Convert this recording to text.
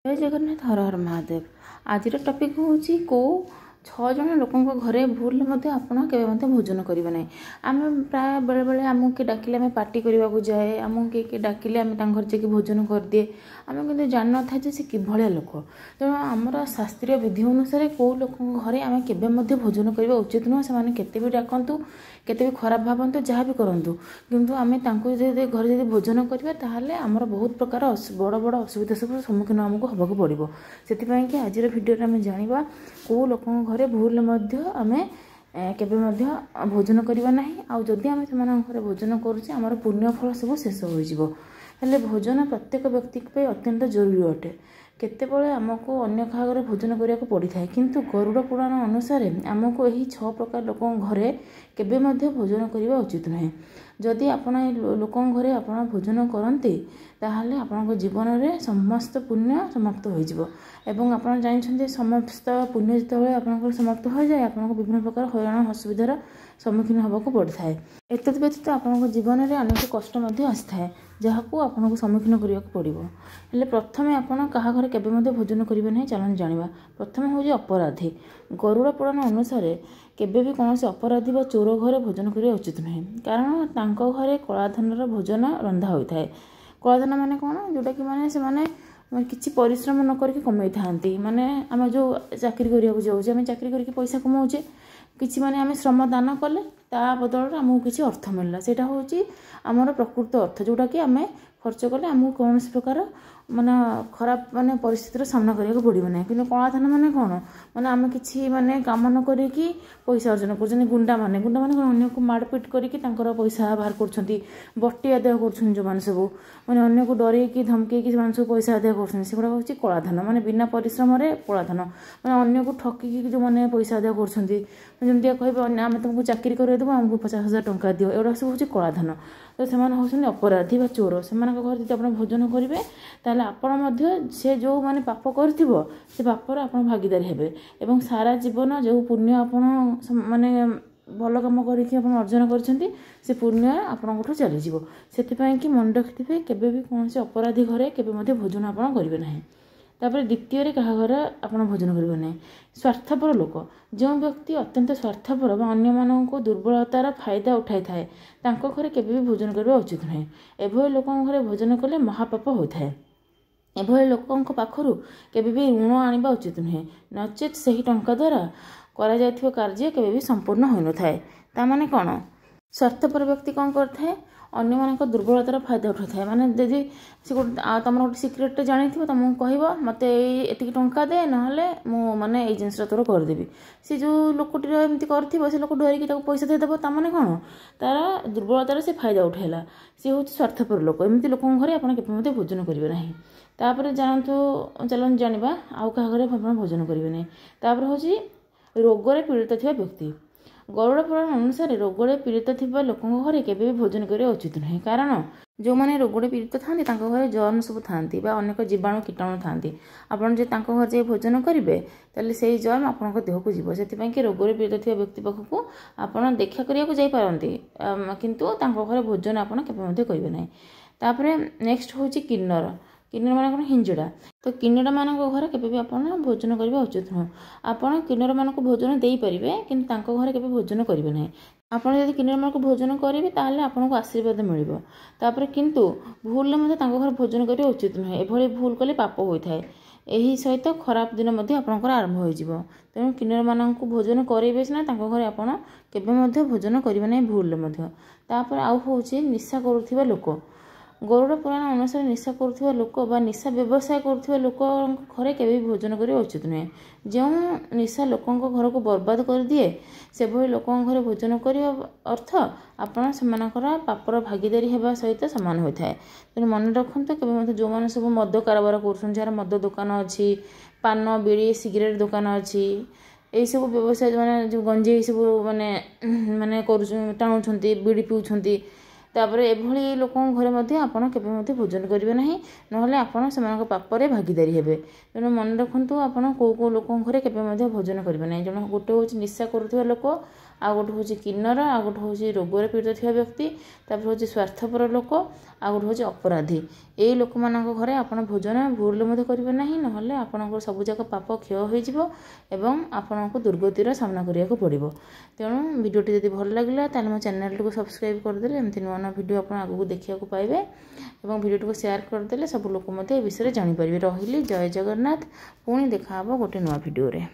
जय जगन्नाथ हर हर महादेव। आज टॉपिक हूँ को 6 जन लोकों घरे भूल आपण के भोजन करेंगे ना। आम प्राय बेले बेले आमको किए डाकिले आम पार्टी करने को जाए, आमको किए डाकिले आम घर जाकि भोजन करदिए, आम कि जान ना था से किभलिया लोक। तेणु आमर शास्त्रीय विधि अनुसार कौ लोक घरे आम के भोजन करवा उचित नुह। से केते भी डाकतु, केते भी खराब भावतु, जहाँ भी करूँ, किंतु आम घर जब भोजन करवा ताहले आमर बहुत प्रकार बड़ बड़ असुविधा सब सम्मुखीन आमको हवाक पड़ो। से कि आज भिडियो आम जाना कौ लोक घरे भूल आम केबे भोजन करवा ना। आदि आम से घरे भोजन करुचे आमर पुण्यफल सब शेष हो। भोजन प्रत्येक व्यक्ति अत्यंत जरूरी अटे। केतेबेले आमको अन्य घरे भोजन करने को पड़ी था, किंतु गरुड़ पुराण अनुसार आमको यही 6 प्रकार लोक घरे केबे भोजन करने उचित नुहे। जदि आपण लोक घरे आप भोजन करते ताहले आपन जीवन में समस्त पुण्य समाप्त हो। आप जानते समस्त पुण्य जो आप समाप्त हो जाए आपको विभिन्न प्रकार हैरान असुविधार सम्मुखीन होगा पड़ता है। एत व्यतीत आप जीवन में अनेक कष्ट आसी था जहाँ को आपको सम्मुखीन करने पड़ो। हेले प्रथमे आपड़ क्या घर केबे भोजन करेंगे ना, चलन जाना। प्रथम हूँ अपराधी। गरुड़ पुराण अनुसार केबे भी कौन अपराधी व चोर घरे भोजन करने उचित नुहे, कारण तांको घरे कलाधन भोजन रंधा होता है। कलाधन माने कौन, जोटा कि माने से माने किसी परिश्रम न करके कमाई था। माने आम जो चाकरी करने जाऊे, आम चाकरी करके पैसा कमाऊे, किसी माने आम श्रम दान कले ता बदल आमको किसी अर्थ मिलला, सेटा हूँ आमर प्रकृत अर्थ, जोटा कि आम खर्च कले आमको कौन प्रकार माने खराब माने परिस्थितिर सामना करने को पड़ो ना। कि कलाधन माने कौन, माने आम कि माने काम न करी पैसा अर्जन कर। गुंडा माने कौन, अन्य को मारपिट करके पैसा बाहर कर बटी आदाय कर जो मैंने सब माने अन्य को डरैकी धमकैकी सब पैसा आदाय कर हूँ कलाधन। माने बिना परिश्रम कलाधन माने अन्य को ठकिकी जो मैंने पैसा आदाय करमती कहे आम तुमको चाकरी करदेव आमको 50,000 टंका दियो, एगुड़ा सब हूँ कलाधन। तो से होती अपराधी व चोर। से घर जब आप भोजन करेंगे ताहले आपण से जो माने पाप करथिबो से पापर आप भागीदारी हेबे एवं सारा जीवन जो पुण्य आपण माने भल कम करके अर्जन करछंती से पुण्य आपणठू चलीज। से मन रखिथे केबे भी कौन अपराधी घरे केबे भोजन आप करेंगे ना। तापर द्वितीय क्या घर आप भोजन करेंगे ना। स्वार्थपर लोक, जो व्यक्ति अत्यंत स्वार्थपर अन्य मानक दुर्बलतार फायदा उठाई थाए तांको घरे केबे भी भोजन करवा उचित नुहे। एभली लोक घरे भोजन कले महापाप होता है। एभली लोकों पाखरु केबे भी ऋण आनिबा उचित नुहे, नचेत सही टंका द्वारा करा जायथिबा कार्य केबे भी संपूर्ण होई न थाए। ता माने कोन, स्वार्थपर व्यक्ति कौन करथाए, अन्य मानक दुर्बलतार फायदा उठा थाए। माने यदि से तुम गोटे सिक्रेट जानी तुमको कह मत ये टंका दे ना मु माने ये जिनस तोर करदेवी, सी जो लोकटी एमती कर से लोक डरिकी पैसा देदेव ताने कौन तार दुर्बलतार से फायदा उठाइला, सी हूँ स्वार्थपर लोक। एमती लोक घरे आप भोजन करेंगे ना। तापर जानतु चलन जाना आउ क्या घरे भोजन करेंगे ना। तापर हूँ रोगरे पीड़ित थी व्यक्ति। गरुड़ पुराण अनुसार रोगरे पीड़ित थिबा लोकों घरे केबे भी भोजन करवा उचित नुहे, कारण जो मैंने रोगरे पीड़ित था घरे जर्म सब था अनेक जीवाणु कीटाणु था। आपड़ जो घर जाए भोजन करेंगे ताले से जर्म आपण देह को जीव। से कि रोगरे पीड़ित थी व्यक्ति पाखक आप देखा करने जापारती, किंतु घरे भोजन आप करेंगे ना। तापर नेक्स्ट हूँ किन्नर। किन्नर मान कौन, हिंजड़ा। तो किन्नर मान घर के आप भोजन करवा उचित नुह। आपड़ किन्नर मान भोजन दे पारे कि घरे के भोजन करेंगे ना। आपड़ जब किन्नर मान भोजन करेंगे ताहले आपको आशीर्वाद मिल। तापर किंतु भूल घर भोजन करवा उचित नुहे। एभली भूल कले पाप होता है। यही सहित खराब दिन आपंकर आरंभ हो। तेणु किन्नर मान भोजन करेंगे सीना घरे आप भोजन करेंगे ना भूल। तापर आउ हूँ निशा करुवा लोक। गरुड़ पुराण अनुसार निशा करुवा लोक बा निशा व्यवसाय करुवा लोक घरे केबे भोजन करवा उचित नुहे। जो निशा लोकों घर को बर्बाद कर दिए से भली लोकों घरे भोजन करने अर्थ आपण से पापर भागीदारी होगा सहित सामान होता है। तेणु मन रखु केवल जो मैंने सब मद कारोबार कर मद दुकान अच्छी, पान बीड़ी सिगरेट दुकान अच्छी, यही सब व्यवसाय मैंने जो गंजे सब माने माने टाणुंट बीड़ी पीउछंती, तापर एभली लोकों घरे आपड़ केबे भोजन करेंगे ना, ना आपड़ से पापरे भागीदारी हेबे। तेणु मन रखु आपड़ कौ कौ लोकों घरे केबे भोजन करेंगे ना। जन गोटे हूँ निशा करुवा लोक आउ गोटे हूँ किन्नर आउ गोटे हूँ रोगरे पीड़ित थिबा व्यक्ति तापर हूँ स्वार्थपर लोक आउ गोटे हूँ अपराधी यही लोक मान घरे आप भोजन भूल मध्य करेंगे ना ना आपंकर सबूक पाप क्षय हो आपन को दुर्गतिर सामना करने को पड़ो। तेणु भिडियोटी जब भल लगे तो मो चैनल को सब्सक्राइब करदे एमती नुआ नुआ भिडियो आप आगू देखा पाइबे और भिडियोटी को शेयर करदे सब लोक विषय जानीपर रही। जय जगन्नाथ पुणी देखा गोटे नुआ भिडियो रे।